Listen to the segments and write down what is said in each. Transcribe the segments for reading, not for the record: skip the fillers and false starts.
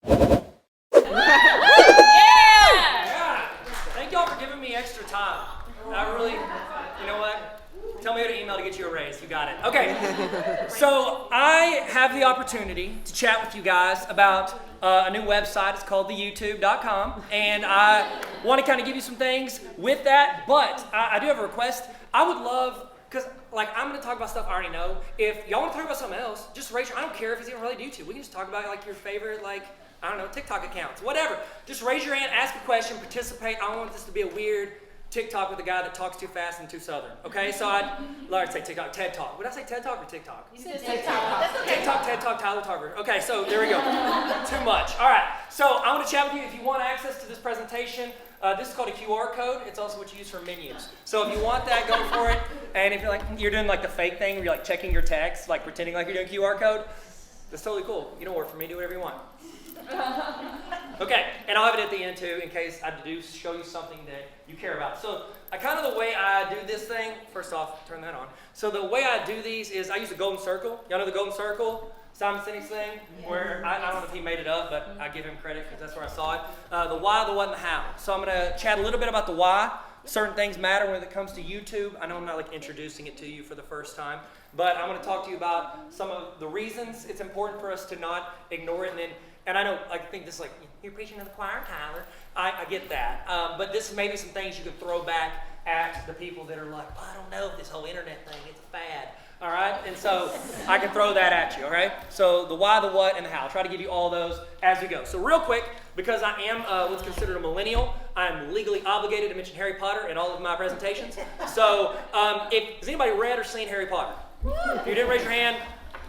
Yeah! Thank y'all for giving me extra time. I really, you know what? Tell me what email to get you a raise. You got it. Okay. So I have the opportunity to chat with you guys about a new website. It's called theyoutube.com. And I want to kind of give you some things with that. But I do have a request. I would love, because I'm going to talk about stuff I already know. If y'all want to talk about something else, just raise your, I don't care if it's even related to YouTube. We can just talk about your favorite, I don't know, TikTok accounts, whatever. Just raise your hand, ask a question, participate. I don't want this to be a weird TikTok with a guy that talks too fast and too southern. Okay, so I'd say TikTok, TED Talk. Would I say TED Talk or TikTok? You said TikTok. That's okay. TikTok, TED Talk, Tyler Tarver. Okay, so there we go. Too much. All right, so I want to chat with you. If you want access to this presentation, this is called a QR code. It's also what you use for menus. So if you want that, go for it. And if you're doing the fake thing where you're checking your text, pretending like you're doing QR code, that's totally cool. You don't work for me. Do whatever you want. Okay, and I'll have it at the end too in case I do show you something that you care about. So the way I do this thing, first off, turn that on. So the way I do these is I use a golden circle. Y'all know the golden circle? Simon Sinek's thing? Where, I don't know if he made it up, but I give him credit because that's where I saw it. The why, the what, and the how. So I'm going to chat a little bit about the why. Certain things matter when it comes to YouTube. I know I'm not introducing it to you for the first time, but I'm going to talk to you about some of the reasons it's important for us to not ignore it. And I know, I think this is you're preaching to the choir, Tyler. I get that. But this may be some things you can throw back at the people that are I don't know if this whole internet thing, it's a fad. All right? And so I can throw that at you, all right? So the why, the what, and the how. I'll try to give you all those as we go. So real quick, because I am what's considered a millennial, I am legally obligated to mention Harry Potter in all of my presentations. So has anybody read or seen Harry Potter? If you didn't raise your hand,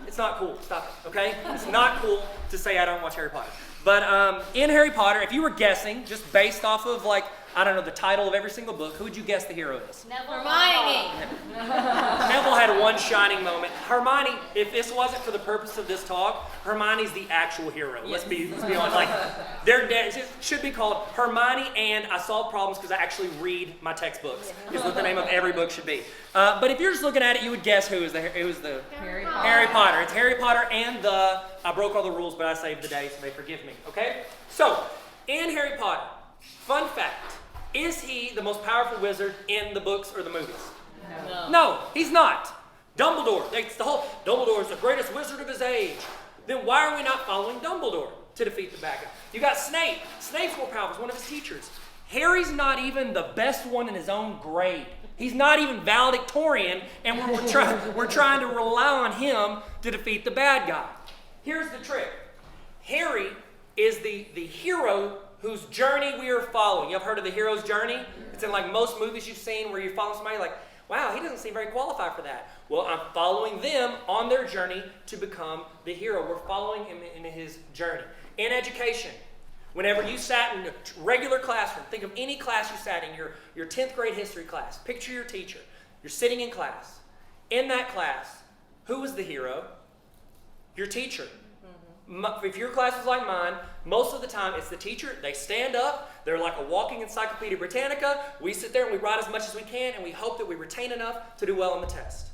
it's not cool. Stop it, okay? It's not cool to say I don't watch Harry Potter. But in Harry Potter, if you were guessing, just based off of the title of every single book, who would you guess the hero is? Neville. Hermione. Neville had one shining moment. Hermione, if this wasn't for the purpose of this talk, Hermione's the actual hero. Let's be honest. They're dead. It should be called Hermione and I Solve Problems because I actually read my textbooks. Is what the name of every book should be. But if you're just looking at it, you would guess who is the Harry Potter. Harry Potter. It's Harry Potter and I broke all the rules, but I saved the day, so they forgive me. Okay? So, in Harry Potter, fun fact, is he the most powerful wizard in the books or the movies? No, he's not. Dumbledore, Dumbledore is the greatest wizard of his age. Then why are we not following Dumbledore to defeat the bad guy? You got Snape. Snape's more powerful, he's one of his teachers. Harry's not even the best one in his own grade. He's not even valedictorian, and we're trying to rely on him to defeat the bad guy. Here's the trick. Harry is the hero whose journey we are following. You've heard of the hero's journey? It's in most movies you've seen where you follow somebody wow, he doesn't seem very qualified for that. Well, I'm following them on their journey to become the hero. We're following him in his journey. In education, whenever you sat in a regular classroom, think of any class you sat in, your 10th grade history class. Picture your teacher. You're sitting in class. In that class, who was the hero? Your teacher. If your class was like mine, most of the time it's the teacher. They stand up. They're like a walking Encyclopedia Britannica. We sit there and we write as much as we can, and we hope that we retain enough to do well on the test.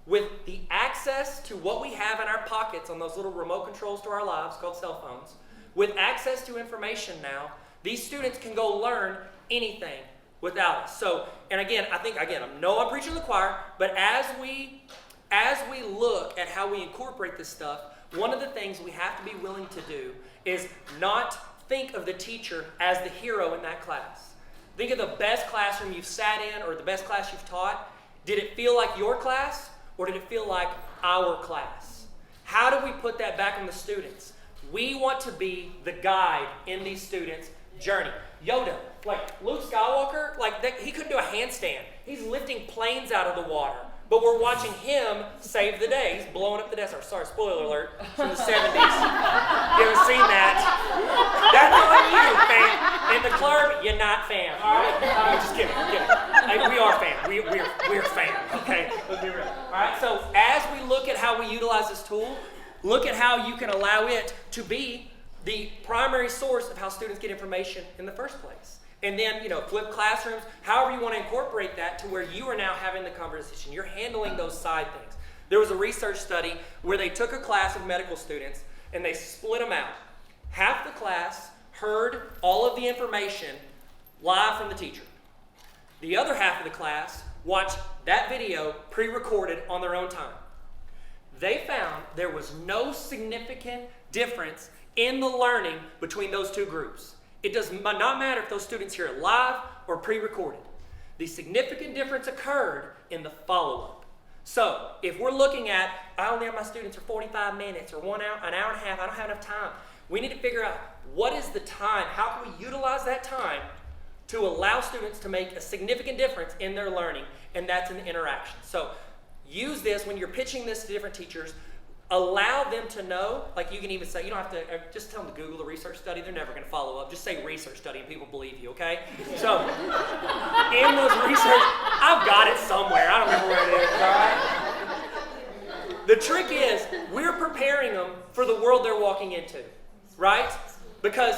With the access to what we have in our pockets on those little remote controls to our lives called cell phones, with access to information now, these students can go learn anything without us. So, and again, I'm preaching to the choir, but as we look at how we incorporate this stuff, one of the things we have to be willing to do is not think of the teacher as the hero in that class. Think of the best classroom you've sat in or the best class you've taught. Did it feel like your class or did it feel like our class? How do we put that back on the students? We want to be the guide in these students' journey. Yoda, Luke Skywalker, he couldn't do a handstand. He's lifting planes out of the water. But we're watching him save the day. He's blowing up the Death Star. Sorry, spoiler alert, from the 70s. You haven't seen that? That's on you, fam. In the club, you're not fam. All right? I'm just kidding. We are fam. We're fam, okay? Let's be real. All right? So as we look at how we utilize this tool, look at how you can allow it to be the primary source of how students get information in the first place. And then, flip classrooms, however you want to incorporate that to where you are now having the conversation. You're handling those side things. There was a research study where they took a class of medical students and they split them out. Half the class heard all of the information live from the teacher. The other half of the class watched that video pre-recorded on their own time. They found there was no significant difference in the learning between those two groups. It does not matter if those students hear it live or pre-recorded. The significant difference occurred in the follow-up. So if we're looking at, I only have my students for 45 minutes or 1 hour, an hour and a half, I don't have enough time. We need to figure out what is the time, how can we utilize that time to allow students to make a significant difference in their learning, and that's an interaction. So use this when you're pitching this to different teachers. Allow them to know, like you can even say, you don't have to, just tell them to Google the research study. They're never going to follow up. Just say research study and people believe you, okay? So, in those research, I've got it somewhere. I don't remember where it is, all right? The trick is, we're preparing them for the world they're walking into, right? Because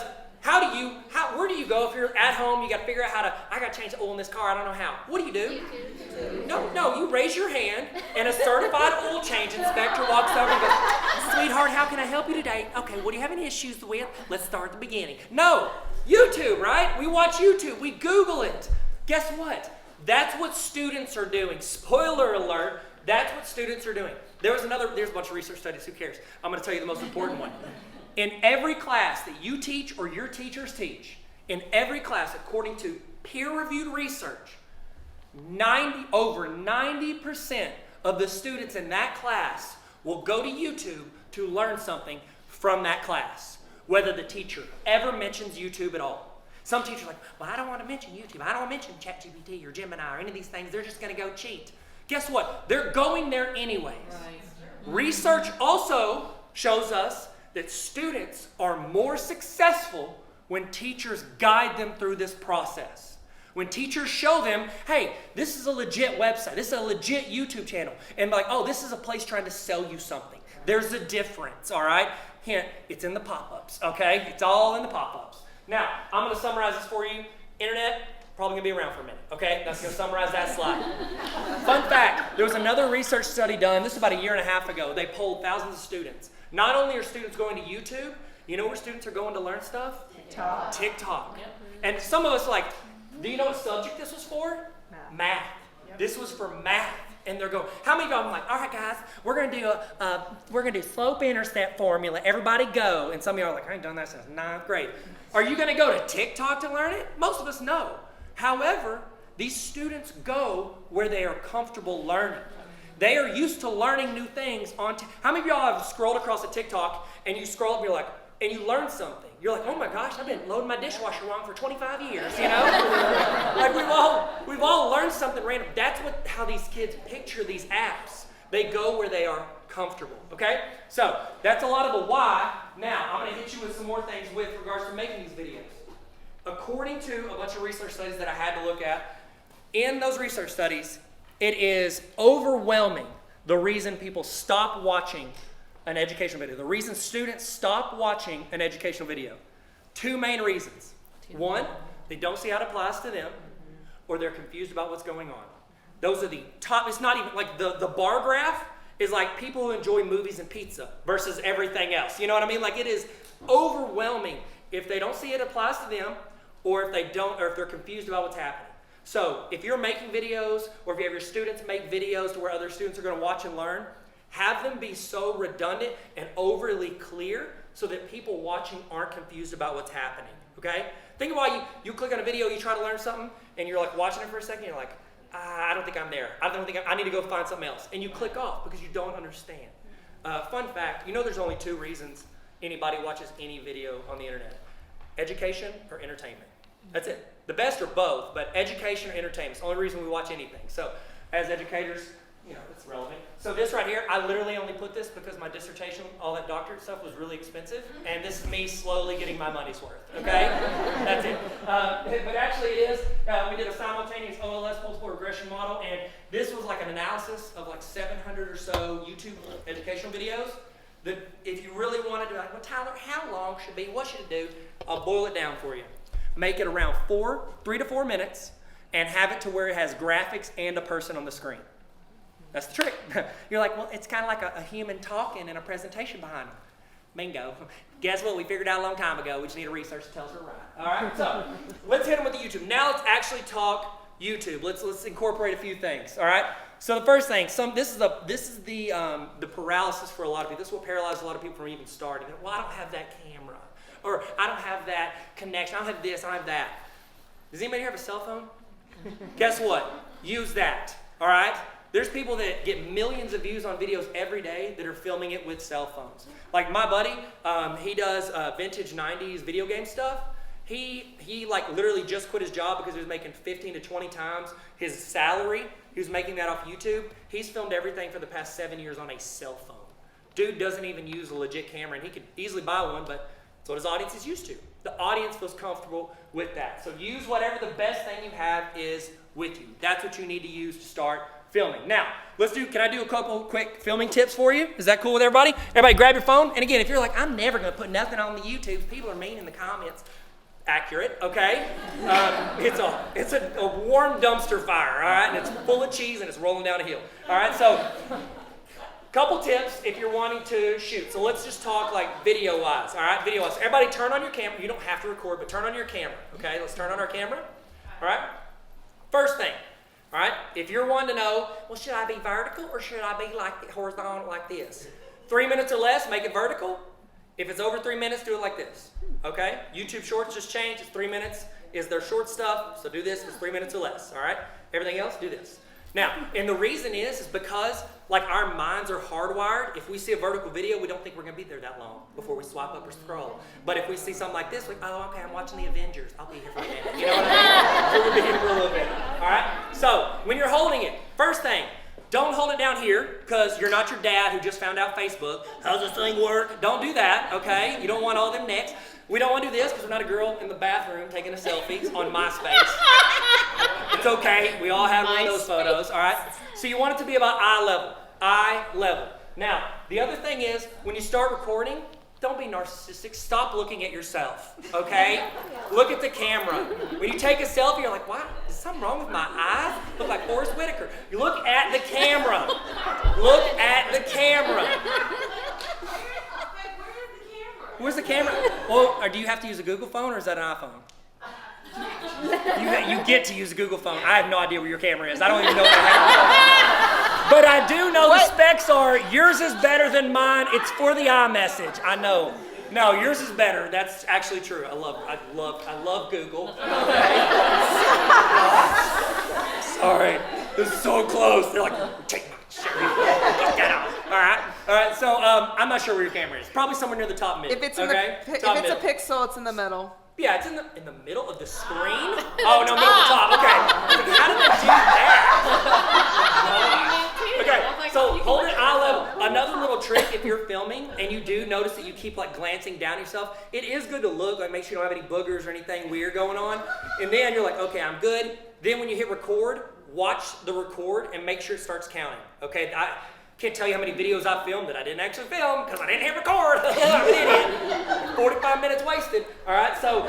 where do you go if you're at home, you got to figure out I got to change the oil in this car, I don't know how. What do you do? No, you raise your hand and a certified oil change inspector walks over and goes, sweetheart, how can I help you today? Okay, what do you have any issues with? Let's start at the beginning. No, YouTube, right? We watch YouTube, we Google it. Guess what? That's what students are doing. Spoiler alert, that's what students are doing. There's a bunch of research studies, who cares? I'm going to tell you the most important one. In every class that you teach or your teachers teach, in every class, according to peer-reviewed research, over 90% of the students in that class will go to YouTube to learn something from that class, whether the teacher ever mentions YouTube at all. Some teachers are like, well, I don't want to mention YouTube. I don't want to mention ChatGPT or Gemini or any of these things. They're just going to go cheat. Guess what? They're going there anyways. Right. Research also shows us that students are more successful when teachers guide them through this process. When teachers show them, hey, this is a legit website, this is a legit YouTube channel, and like, oh, this is a place trying to sell you something. There's a difference, all right? Hint, it's in the pop-ups, okay? It's all in the pop-ups. Now, I'm going to summarize this for you. Internet, probably going to be around for a minute, okay? That's going to summarize that slide. Fun fact, there was another research study done, this was about 1.5 years ago. They polled thousands of students. Not only are students going to YouTube, you know where students are going to learn stuff? TikTok. Yep. And some of us are like, do you know what subject this was for? Math. Yep. This was for math. And they're going, how many of y'all are like, all right guys, we're gonna do slope-intercept formula. Everybody go. And some of y'all are like, I ain't done that since 9th grade. Are you gonna go to TikTok to learn it? Most of us know. However, these students go where they are comfortable learning. They are used to learning new things on how many of y'all have scrolled across a TikTok and you scroll up and you're like, and you learn something. You're like, oh my gosh, I've been loading my dishwasher wrong for 25 years, you know? Like we've all learned something random. That's how these kids picture these apps. They go where they are comfortable, okay? So that's a lot of the why. Now, I'm gonna hit you with some more things with regards to making these videos. According to a bunch of research studies that I had to look at, in those research studies, it is overwhelming the reason people stop watching an educational video. The reason students stop watching an educational video. 2 main reasons. 1, they don't see how it applies to them, or they're confused about what's going on. Those are the top, it's not even like the bar graph is like people who enjoy movies and pizza versus everything else. You know what I mean? Like it is overwhelming if they don't see it applies to them, or if they're confused about what's happening. So if you're making videos, or if you have your students make videos to where other students are going to watch and learn, have them be so redundant and overly clear so that people watching aren't confused about what's happening, okay? Think about you click on a video, you try to learn something, and you're like watching it for a second, you're like, I don't think I'm there. I need to go find something else. And you click off because you don't understand. Fun fact, you know there's only 2 reasons anybody watches any video on the internet. Education or entertainment. That's it. The best are both, but education or entertainment is the only reason we watch anything. So as educators, you know, it's relevant. So this right here, I literally only put this because my dissertation, all that doctorate stuff was really expensive, and this is me slowly getting my money's worth, okay? That's it. But actually it is, we did a simultaneous OLS multiple regression model, and this was like an analysis of like 700 or so YouTube educational videos. That if you really want to do like, well, Tyler, how long should it be? What should it do? I'll boil it down for you. Make it around 3 to 4 minutes, and have it to where it has graphics and a person on the screen. That's the trick. You're like, well, it's kind of like a human talking and a presentation behind them. Bingo. Guess what? We figured out a long time ago. We just need to research to tell us we're right. All right, so let's hit them with the YouTube. Now let's actually talk YouTube. Let's incorporate a few things. All right. So the first thing, this is the paralysis for a lot of people. This is what paralyzes a lot of people from even starting. Well, I don't have that camera, or I don't have that connection. I don't have this. I don't have that. Does anybody here have a cell phone? Guess what? Use that. All right. There's people that get millions of views on videos every day that are filming it with cell phones. Like my buddy, he does vintage 90s video game stuff. He like literally just quit his job because he was making 15 to 20 times his salary. He was making that off YouTube. He's filmed everything for the past 7 years on a cell phone. Dude doesn't even use a legit camera, and he could easily buy one, but that's what his audience is used to. The audience feels comfortable with that. So use whatever the best thing you have is with you. That's what you need to use to start filming. Now, can I do a couple quick filming tips for you? Is that cool with everybody? Everybody grab your phone. And again, if you're like, I'm never going to put nothing on the YouTube, people are mean in the comments. Accurate, okay? It's a warm dumpster fire, all right? And it's full of cheese and it's rolling down a hill. All right, so couple tips if you're wanting to shoot. So let's just talk like video-wise, all right? Video-wise. Everybody turn on your camera. You don't have to record, but turn on your camera, okay? Let's turn on our camera, all right? First thing, all right? If you're wanting to know, well, should I be vertical or should I be like horizontal like this? 3 minutes or less, make it vertical. If it's over 3 minutes, do it like this, okay? YouTube Shorts just changed. It's 3 minutes is their short stuff, so do this if it's 3 minutes or less, all right? Everything else, do this. Now, and the reason is because like our minds are hardwired. If we see a vertical video, we don't think we're gonna be there that long before we swipe up or scroll. But if we see something like this, like, oh, okay, I'm watching the Avengers. I'll be here for a minute. You know what I mean? We'll be here for a little bit, all right? So when you're holding it, first thing, don't hold it down here because you're not your dad who just found out Facebook. How's this thing work? Don't do that, okay? You don't want all them necks. We don't want to do this because we're not a girl in the bathroom taking a selfie on MySpace. It's okay. We all have one of those photos, all right? So you want it to be about eye level. Eye level. Now, the other thing is when you start recording, don't be narcissistic. Stop looking at yourself, okay? Look at the camera. When you take a selfie, you're like, wow, is something wrong with my eyes? Look like Forrest Whitaker. You look at the camera. Look at the camera. Where's the camera? Well, do you have to use a Google phone or is that an iPhone? You get to use a Google phone. I have no idea where your camera is. I don't even know what I have. But I do know the specs are, yours is better than mine. It's for the iMessage. I know. No, yours is better. That's actually true. I love Google. Okay. Sorry. This is so close. They're like, take my shit. Get out. All right. So I'm not sure where your camera is. Probably somewhere near the top mid. If it's a pixel, it's in the middle. Yeah, it's in the middle of the screen. Oh no, middle of the top. Okay. How did they do that? Okay. So hold it eye level. Another little trick if you're filming and you do notice that you keep like glancing down yourself, it is good to look, like make sure you don't have any boogers or anything weird going on. And then you're like, okay, I'm good. Then when you hit record, watch the record and make sure it starts counting. Okay. I can't tell you how many videos I filmed that I didn't actually film because I didn't hit record. I'm an idiot. 45 minutes wasted. All right, so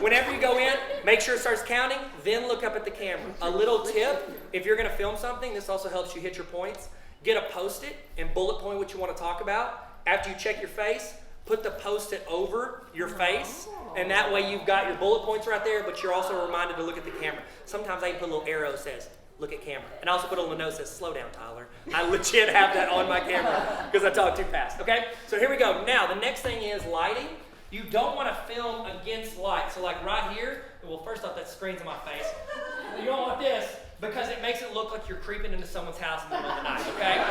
whenever you go in, make sure it starts counting, then look up at the camera. A little tip, if you're going to film something, this also helps you hit your points. Get a Post-it and bullet point what you want to talk about. After you check your face, put the Post-it over your face, and that way you've got your bullet points right there, but you're also reminded to look at the camera. Sometimes I even put a little arrow that says, look at camera. And I also put a little note that says, slow down, Tyler. I legit have that on my camera because I talk too fast, okay? So here we go. Now, the next thing is lighting. You don't want to film against light. So like right here, well, first off, that screen's in my face. You don't want this because it makes it look like you're creeping into someone's house in the middle of the night, okay?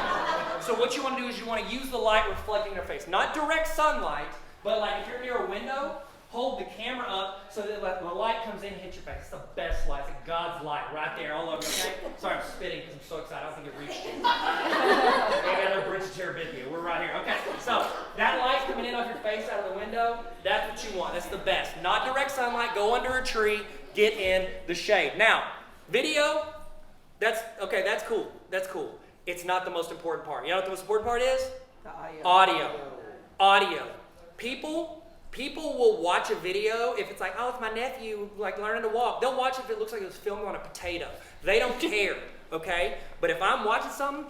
So what you want to do is you want to use the light reflecting their face. Not direct sunlight, but like if you're near a window, hold the camera up so that the light comes in and hits your face. It's the best light. It's God's light right there all over, okay? Sorry, I'm spitting because I'm so excited. I don't think it reached you. I got a bridge to Terabithia. We're right here. Okay, so that light coming in off your face out of the window, that's what you want. That's the best. Not direct sunlight. Go under a tree. Get in the shade. Now, video, that's cool. That's cool. It's not the most important part. You know what the most important part is? The Audio. People will watch a video if it's like, oh, it's my nephew like learning to walk. They'll watch it if it looks like it was filmed on a potato. They don't care, okay? But if I'm watching something,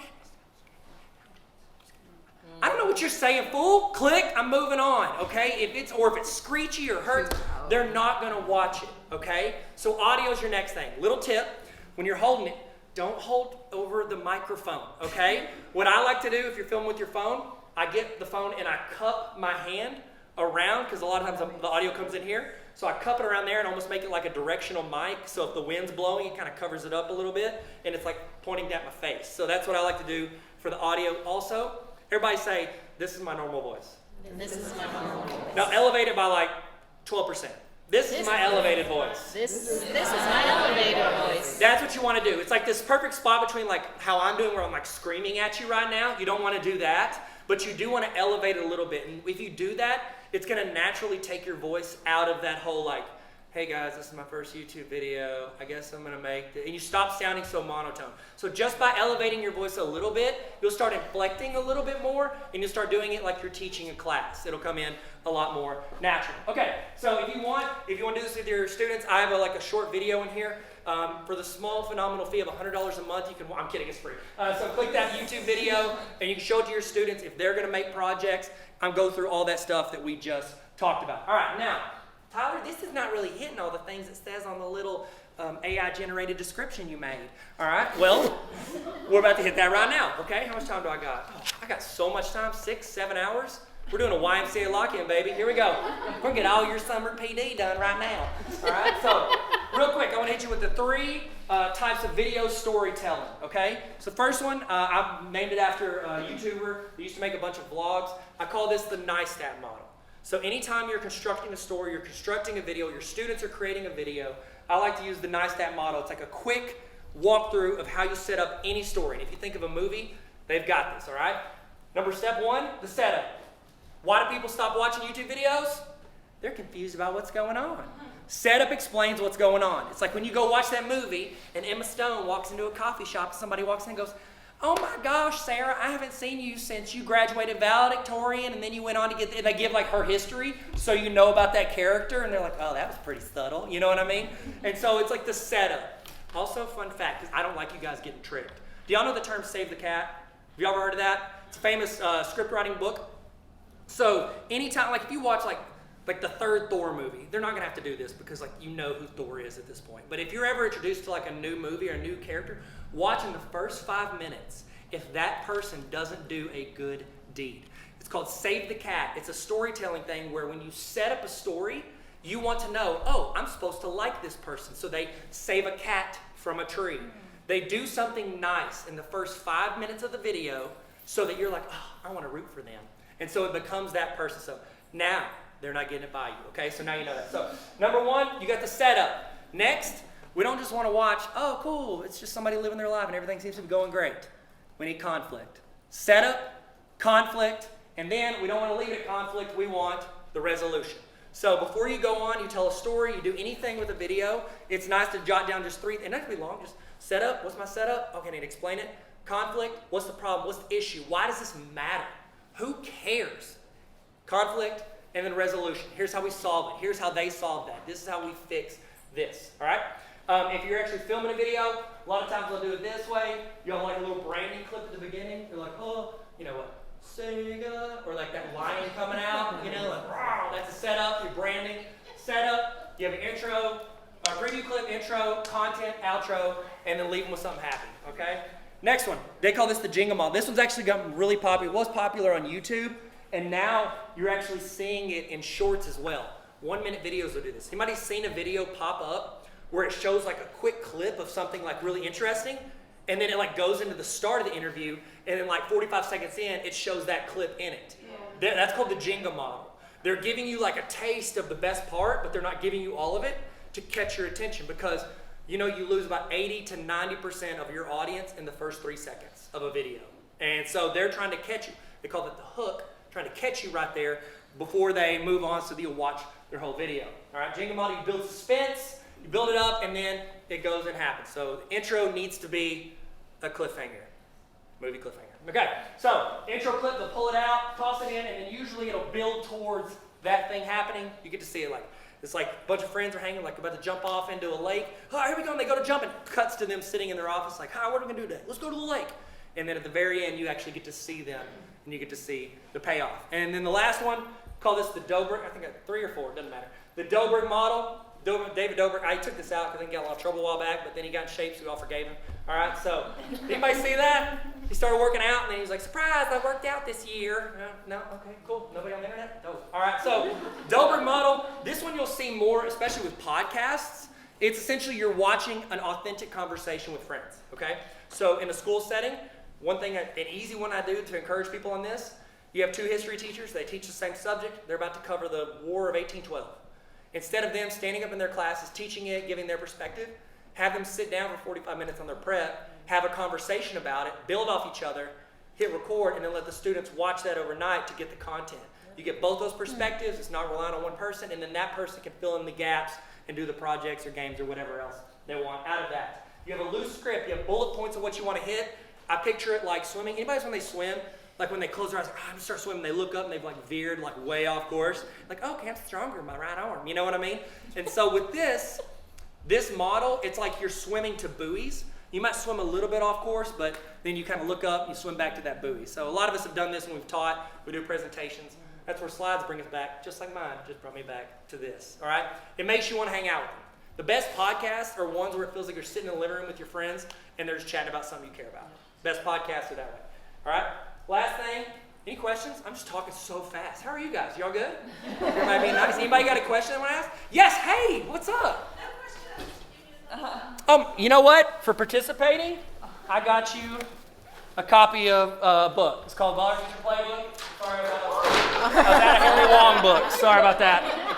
I don't know what you're saying, fool. Click, I'm moving on, okay? If it's screechy or hurts, they're not gonna watch it, okay? So audio's your next thing. Little tip, when you're holding it, don't hold over the microphone, okay? What I like to do if you're filming with your phone, I get the phone and I cup my hand around, because a lot of times the audio comes in here. So I cup it around there and almost make it like a directional mic. So if the wind's blowing, it kind of covers it up a little bit and it's like pointing at my face. So that's what I like to do for the audio also. Everybody say, this is my normal voice. This is my normal voice. Now elevate it by like 12%. This is my elevated voice. This is my elevated voice. That's what you want to do. It's like this perfect spot between like how I'm doing where I'm like screaming at you right now. You don't want to do that, but you do want to elevate it a little bit. And if you do that, it's going to naturally take your voice out of that whole like, hey guys, this is my first YouTube video. I guess I'm going to make it. And you stop sounding so monotone. So just by elevating your voice a little bit, you'll start inflecting a little bit more and you'll start doing it like you're teaching a class. It'll come in a lot more natural. Okay, so if you want to do this with your students, I have like a short video in here. For the small phenomenal fee of $100 a month, you can, I'm kidding, it's free. So click that YouTube video and you can show it to your students if they're going to make projects and go through all that stuff that we just talked about. All right, now, Tyler, this is not really hitting all the things it says on the little AI-generated description you made. All right, well, we're about to hit that right now, okay? How much time do I got? Oh, I got so much time, 6, 7 hours. We're doing a YMCA lock-in, baby. Here we go. We're going to get all your summer PD done right now. All right, so real quick, I want to hit you with the 3 types of video storytelling, okay? So the first one, I've named it after a YouTuber who used to make a bunch of vlogs. I call this the NISTAT model. So anytime you're constructing a story, you're constructing a video, your students are creating a video, I like to use the NISTAT model. It's like a quick walkthrough of how you set up any story. And if you think of a movie, they've got this, all right? Step 1, the setup. Why do people stop watching YouTube videos? They're confused about what's going on. Setup explains what's going on. It's like when you go watch that movie and Emma Stone walks into a coffee shop and somebody walks in and goes, oh my gosh, Sarah, I haven't seen you since you graduated valedictorian and then you went on to get, and they give like her history so you know about that character and they're like, oh, that was pretty subtle, you know what I mean? And so it's like the setup. Also, fun fact, because I don't like you guys getting tricked. Do y'all know the term save the cat? Have you ever heard of that? It's a famous script writing book. So anytime, like if you watch like the third Thor movie, they're not gonna have to do this because like you know who Thor is at this point. But if you're ever introduced to like a new movie or a new character, watching the first 5 minutes, if that person doesn't do a good deed. It's called Save the Cat. It's a storytelling thing where when you set up a story, you want to know, oh, I'm supposed to like this person. So they save a cat from a tree. They do something nice in the first 5 minutes of the video so that you're like, oh, I want to root for them. And so it becomes that person. So now they're not getting it by you, okay? So now you know that. So number 1, you got the setup. Next, we don't just want to watch, oh, cool, it's just somebody living their life and everything seems to be going great. We need conflict. Setup, conflict, and then we don't want to leave it at conflict. We want the resolution. So before you go on, you tell a story, you do anything with a video, it's nice to jot down just 3, and that can be long, just setup, what's my setup? Okay, I need to explain it. Conflict, what's the problem? What's the issue? Why does this matter? Who cares? Conflict, and then resolution. Here's how we solve it. Here's how they solve that. This is how we fix this, all right? If you're actually filming a video, a lot of times they'll do it this way. You'll have like a little branding clip at the beginning. You're like, oh, you know what, Sega, or like that lion coming out, you know, like, rawr, that's a setup, your branding. Setup, you have an intro, a preview clip, intro, content, outro, and then leave them with something happy, okay? Next one, they call this the jingle model. This one's actually gotten really popular. It was popular on YouTube, and now you're actually seeing it in shorts as well. 1-minute videos will do this. Anybody seen a video pop up where it shows like a quick clip of something like really interesting, and then it like goes into the start of the interview, and then like 45 seconds in, it shows that clip in it. Yeah. That's called the jingle model. They're giving you like a taste of the best part, but they're not giving you all of it to catch your attention, because you know you lose about 80 to 90% of your audience in the first 3 seconds of a video. And so they're trying to catch you. They call it the hook, trying to catch you right there before they move on so that you'll watch their whole video. All right, jingle model, you build suspense, you build it up, and then it goes and happens. So the intro needs to be a cliffhanger, movie cliffhanger. Okay, so intro clip, they'll pull it out, toss it in, and then usually it'll build towards that thing happening. You get to see it like, it's like a bunch of friends are hanging, like about to jump off into a lake. Oh, here we go, and they go to jump, and cuts to them sitting in their office like, hi, what are we gonna do today? Let's go to the lake. And then at the very end, you actually get to see them and you get to see the payoff. And then the last one, call this the Dobrik. I think I got 3 or 4, doesn't matter. The Dobrik model. David Dobrik, I took this out because he got a lot of trouble a while back, but then he got in shape, so we all forgave him. All right, so anybody see that? He started working out, and then he was like, surprise, I worked out this year. No? Okay, cool. Nobody on the internet? Dope. All right, so Dobrik model. This one you'll see more, especially with podcasts. It's essentially you're watching an authentic conversation with friends, okay? So in a school setting, one thing, an easy one I do to encourage people on this, you have 2 history teachers. They teach the same subject. They're about to cover the War of 1812. Instead of them standing up in their classes, teaching it, giving their perspective, have them sit down for 45 minutes on their prep, have a conversation about it, build off each other, hit record, and then let the students watch that overnight to get the content. You get both those perspectives. It's not relying on one person, and then that person can fill in the gaps and do the projects or games or whatever else they want out of that. You have a loose script. You have bullet points of what you want to hit. I picture it like swimming. Anybody's when they swim, like when they close their eyes, like, I'm going to start swimming, they look up and they've like veered like way off course. Like, okay, I'm stronger in my right arm. You know what I mean? And so with this model, it's like you're swimming to buoys. You might swim a little bit off course, but then you kind of look up, you swim back to that buoy. So a lot of us have done this when we've taught, we do presentations. That's where slides bring us back, just like mine just brought me back to this, all right? It makes you want to hang out with them. The best podcasts are ones where it feels like you're sitting in the living room with your friends and they're just chatting about something you care about. Best podcasts are that way, all right? Last thing, any questions? I'm just talking so fast. How are you guys? Y'all good? Everybody being nice? Anybody got a question I want to ask? Yes, hey, what's up? You know what? For participating, I got you a copy of a book. It's called Volunteer Playbook. Sorry about that. A Henry Wong book. Sorry about that.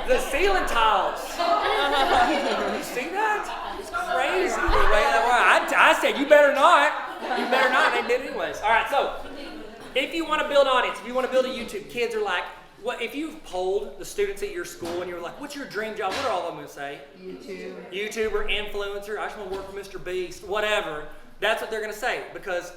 The ceiling tiles. You see that? It's crazy. I said, you better not. You better not. They did it anyways. All right, so if you want to build an audience, if you want to build a YouTube, kids are like, what, if you've polled the students at your school and you're like, what's your dream job? What are all of them going to say? YouTuber, influencer, I just want to work for Mr. Beast, whatever. That's what they're going to say, because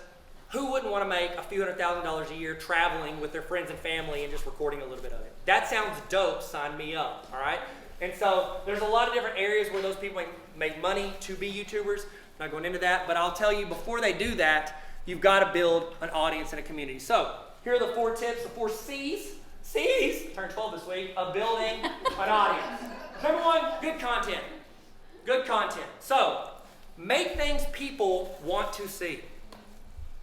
who wouldn't want to make a few $100,000 a year traveling with their friends and family and just recording a little bit of it? That sounds dope. Sign me up, all right? And so there's a lot of different areas where those people make money to be YouTubers. I'm not going into that, but I'll tell you, before they do that, you've got to build an audience and a community. So here are the 4 tips, the 4 C's. C's, turned 12 this week, of building an audience. Number 1, good content. Good content. So make things people want to see.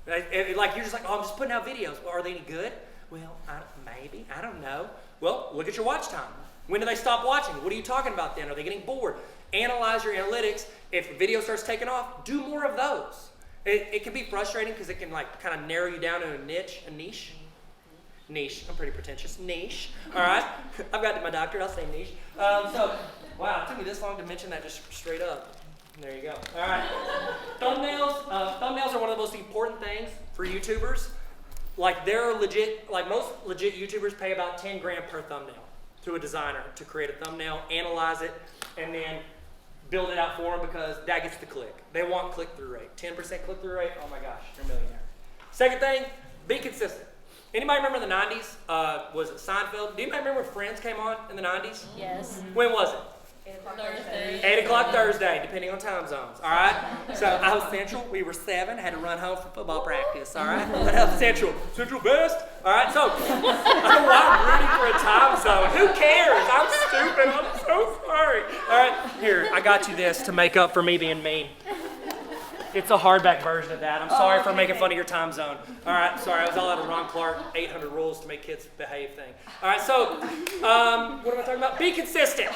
Like you're just like, oh, I'm just putting out videos. Well, are they any good? Well, maybe. I don't know. Well, look at your watch time. When do they stop watching? What are you talking about then? Are they getting bored? Analyze your analytics. If the video starts taking off, do more of those. It can be frustrating because it can like kind of narrow you down in a niche. Niche. I'm pretty pretentious. Niche. All right. I've got my doctorate. I'll say niche. Wow, it took me this long to mention that just straight up. There you go. All right. Thumbnails. Thumbnails are one of the most important things for YouTubers. Like they're legit. Like most legit YouTubers pay about 10 grand per thumbnail to a designer to create a thumbnail, analyze it, and then build it out for them because that gets the click. They want click-through rate. 10% click-through rate. Oh my gosh, you're a millionaire. Second thing, be consistent. Anybody remember the 90s? Was it Seinfeld? Do anybody remember when Friends came on in the 90s? Yes. When was it? Thursday. 8 o'clock Thursday, depending on time zones, all right? So I was Central. We were 7. Had to run home for football practice, all right? What else? Central best, all right? So I don't know why I'm rooting for a time zone. Who cares? I'm stupid. I'm so sorry. All right, here, I got you this to make up for me being mean. It's a hardback version of that. I'm sorry for making fun of your time zone. All right, sorry, I was all out of Ron Clark, 800 rules to make kids behave thing. All right, so what am I talking about? Be consistent.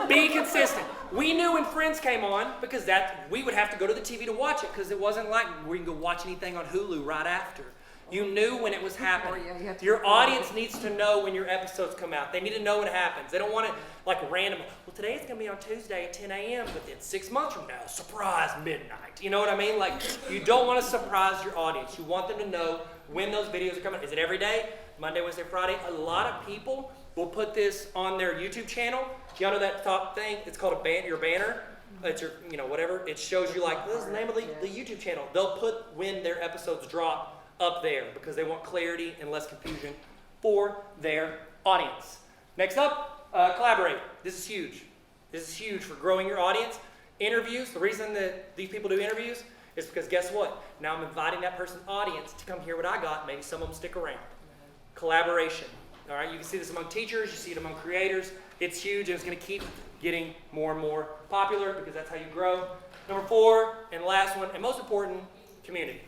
Be consistent. We knew when Friends came on because we would have to go to the TV to watch it because it wasn't like we can go watch anything on Hulu right after. You knew when it was happening. Your audience needs to know when your episodes come out. They need to know when it happens. They don't want it like random. Well, today it's going to be on Tuesday at 10 a.m., but then 6 months from now, surprise, midnight. You know what I mean? Like, you don't want to surprise your audience. You want them to know when those videos are coming. Is it every day? Monday, Wednesday, Friday? A lot of people will put this on their YouTube channel. Y'all know that top thing? It's called your banner. It's your, whatever. It shows you like, this is the name of the YouTube channel. They'll put when their episodes drop up there because they want clarity and less confusion for their audience. Next up, collaborate. This is huge. This is huge for growing your audience. Interviews, the reason that these people do interviews It's because guess what? Now I'm inviting that person's audience to come hear what I got. Maybe some of them stick around. Collaboration. All right, you can see this among teachers. You see it among creators. It's huge, and it's going to keep getting more and more popular because that's how you grow. Number 4, and last one, and most important, community.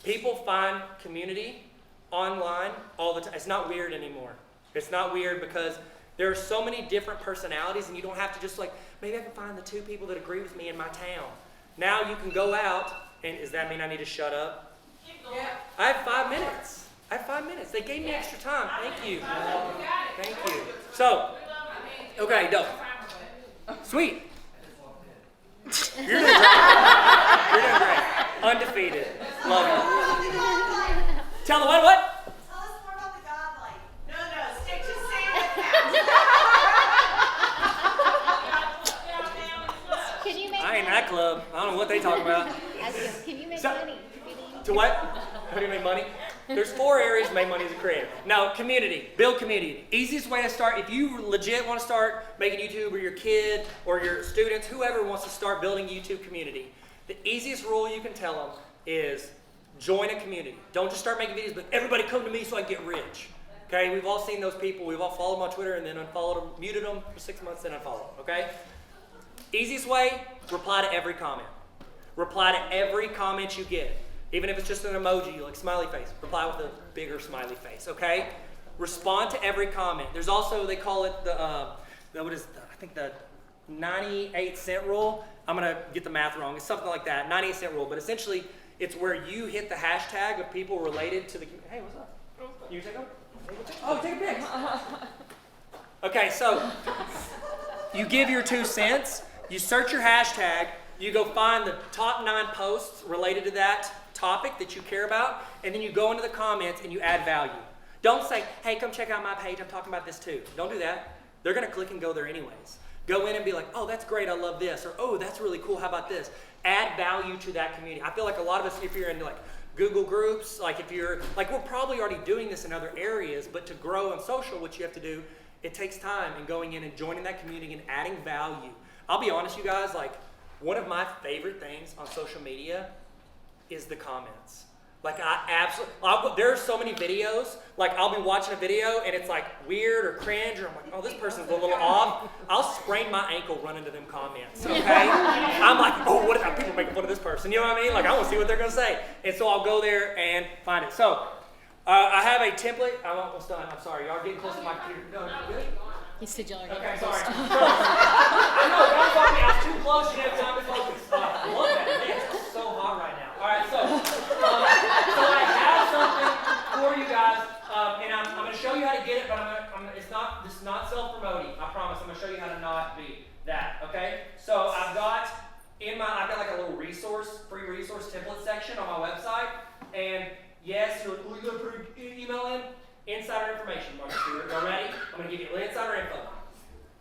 People find community online all the time. It's not weird anymore. It's not weird because there are so many different personalities, and you don't have to just like, maybe I can find the 2 people that agree with me in my town. Now you can go out, and does that mean I need to shut up? Yeah. I have 5 minutes. I have 5 minutes. They gave me extra time. Thank you. Thank you. So, okay, dope. Sweet. You're doing great. You're doing great. Undefeated. Love you. Tell the what? Tell us more about the godlike. No, stick to Santa. Can you make I ain't money? that club. I don't know what they talking about. Can you make So- money? To what? How do you make money? There's 4 areas to make money as a creator. Now, community. Build community. Easiest way to start, if you legit want to start making YouTube, or your kid or your students, whoever wants to start building a YouTube community, the easiest rule you can tell them is join a community. Don't just start making videos, but everybody come to me so I can get rich. Okay? We've all seen those people. We've all followed them on Twitter and then unfollowed them, muted them for 6 months, then unfollowed them. Okay? Easiest way, reply to every comment. Reply to every comment you get. Even if it's just an emoji, like smiley face, reply with a bigger smiley face, okay? Respond to every comment. There's also, they call it the 98-cent rule. I'm gonna get the math wrong. It's something like that, 98-cent rule. But essentially, it's where you hit the hashtag of people related to the, hey, what's up? You take them? Oh, take a pic. Okay, so you give your 2 cents, you search your hashtag, you go find the top 9 posts related to that topic that you care about, and then you go into the comments and you add value. Don't say, hey, come check out my page, I'm talking about this too. Don't do that. They're gonna click and go there anyways. Go in and be like, oh, that's great, I love this, or oh, that's really cool, how about this? Add value to that community. I feel like a lot of us, if you're in like Google groups, like if you're, like we're probably already doing this in other areas, but to grow on social, what you have to do, it takes time and going in and joining that community and adding value. I'll be honest, you guys, like one of my favorite things on social media is the comments. Like there are so many videos, like I'll be watching a video and it's like weird or cringe, or I'm like, oh, this person's a little off. I'll sprain my ankle running to them comments, okay? I'm like, oh, what are people making fun of this person? You know what I mean? Like I want to see what they're gonna say. And so I'll go there and find it. So I have a template. I'm almost done. I'm sorry. Y'all getting close to my computer. No, good? He said y'all are getting Okay, close. sorry. I know, don't fuck me. I was too close. You didn't have time to focus. I love that. Man, it's so hot right now. All right, so I have something for you guys, and I'm going to show you how to get it, but this is not self-promoting. I promise. I'm going to show you how to not be that. Okay? So I've got like a little free resource template section on my website, and yes, you're going to put your email in. Insider information, Mark Stewart. Y'all ready? I'm going to give you insider info.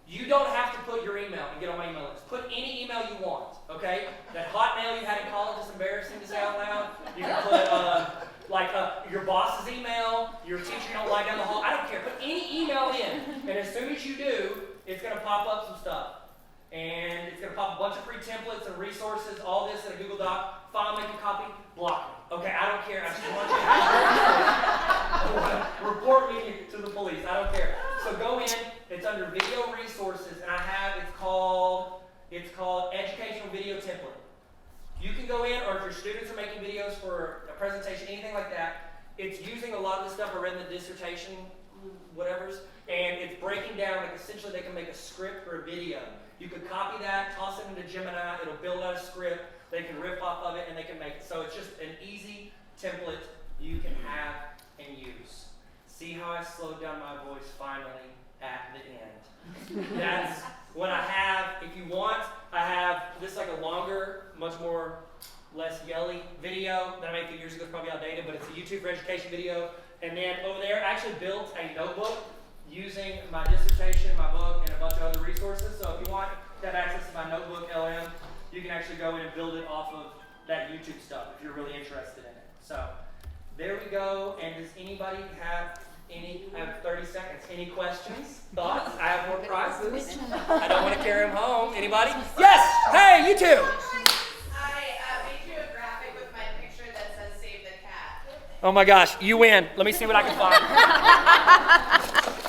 You don't have to put your email and get on my email list. Put any email you want, okay? That Hotmail you had in college is embarrassing to say out loud. You can put your boss's email, your teacher you don't like down the hall. I don't care. Put any email in, and as soon as you do, it's going to pop up some stuff. And it's going to pop a bunch of free templates and resources, all this in a Google Doc. File, make a copy, block me. Okay, I don't care. I just want you to report me to the police. I don't care. So go in. It's under video resources, and it's called Educational Video Template. You can go in, or if your students are making videos for a presentation, anything like that, it's using a lot of the stuff I read in the dissertation, whatevers, and it's breaking down, like essentially they can make a script for a video. You could copy that, toss it into Gemini, it'll build out a script, they can riff off of it, and they can make it. So it's just an easy template you can have and use. See how I slowed down my voice finally at the end. That's what I have. If you want, I have this like a longer, less yelly video that I made a few years ago. It's probably outdated, but it's a YouTube for education video. And then over there, I actually built a notebook using my dissertation, my book, and a bunch of other resources. So if you want to have access to my notebook, LM, you can actually go in and build it off of that YouTube stuff if you're really interested in it. So there we go. And does anybody have I have 30 seconds. Any questions? Thoughts? I have more prizes. I don't want to carry them home. Anybody? Yes! Hey, you two! I made you a graphic Oh my gosh, you win. Let me see what I can find.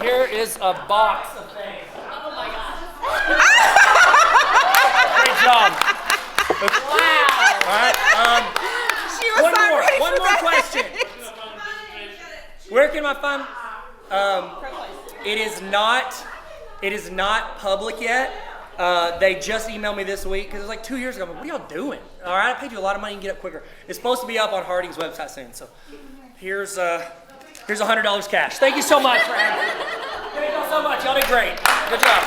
Here is a box of things. Oh my gosh. Great job. Wow. All right. She was not ready One for more that. question. Where can I find? It is not public yet. They just emailed me this week because it was like 2 years ago. I'm like, what are y'all doing? All right, I paid you a lot of money and get up quicker. It's supposed to be up on Harding's website soon. So here's $100 cash. Thank you so much for having me. Thank y'all so much. Y'all did great. Good job.